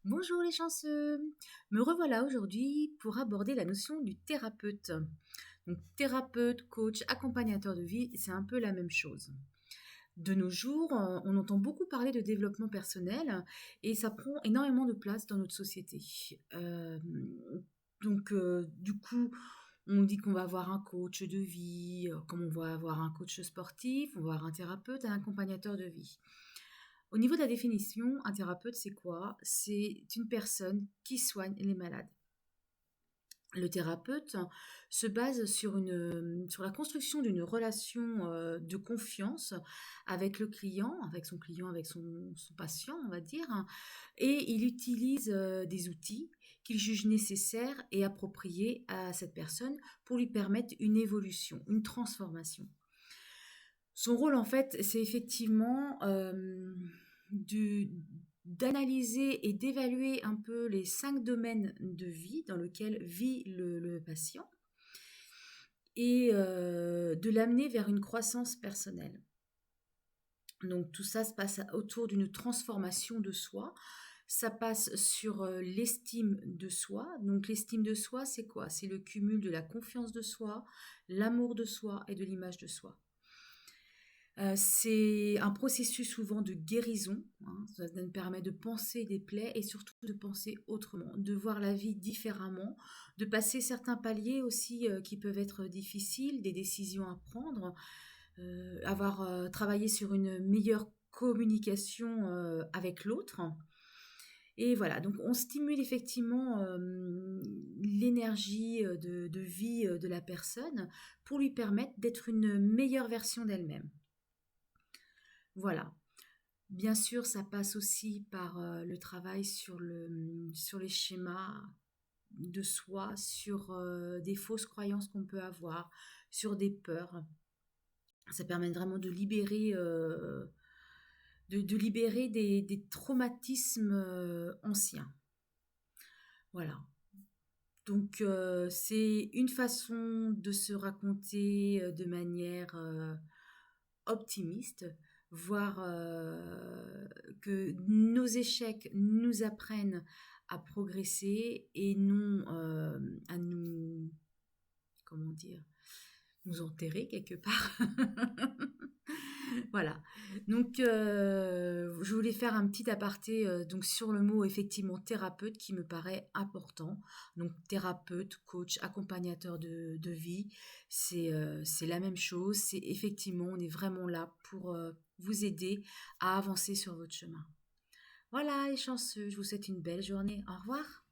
Bonjour les chanceux, me revoilà aujourd'hui pour aborder la notion du thérapeute. Donc thérapeute, coach, accompagnateur de vie, c'est un peu la même chose. De nos jours, on entend beaucoup parler de développement personnel et ça prend énormément de place dans notre société. Euh, du coup, on dit qu'on va avoir un coach de vie, comme on va avoir un coach sportif, on va avoir un thérapeute, un accompagnateur de vie. Au niveau de la définition, un thérapeute, c'est quoi? C'est une personne qui soigne les malades. Le thérapeute se base sur la construction d'une relation de confiance avec le client, avec son patient, on va dire, hein, et il utilise des outils qu'il juge nécessaires et appropriés à cette personne pour lui permettre une évolution, une transformation. Son rôle, en fait, c'est effectivement de- d'analyser et d'évaluer un peu les 5 domaines de vie dans lesquels vit le patient et de l'amener vers une croissance personnelle. Donc tout ça se passe autour d'une transformation de soi. Ça passe sur l'estime de soi. Donc l'estime de soi, c'est quoi? C'est le cumul de la confiance de soi, l'amour de soi et de l'image de soi. C'est un processus souvent de guérison, hein, ça nous permet de penser des plaies et surtout de penser autrement, de voir la vie différemment, de passer certains paliers aussi qui peuvent être difficiles, des décisions à prendre, avoir travaillé sur une meilleure communication avec l'autre. Et voilà, donc on stimule effectivement l'énergie de vie de la personne pour lui permettre d'être une meilleure version d'elle-même. Voilà. Bien sûr, ça passe aussi par le travail sur les schémas de soi, sur des fausses croyances qu'on peut avoir, sur des peurs. Ça permet vraiment de libérer des traumatismes anciens. Voilà. Donc, c'est une façon de se raconter de manière optimiste, voir que nos échecs nous apprennent à progresser et non à nous, comment dire, nous enterrer quelque part. Voilà. Donc, je voulais faire un petit aparté donc sur le mot effectivement thérapeute qui me paraît important. Donc, thérapeute, coach, accompagnateur de vie, c'est la même chose. C'est effectivement, on est vraiment là pour vous aider à avancer sur votre chemin. Voilà, les chanceux, je vous souhaite une belle journée. Au revoir.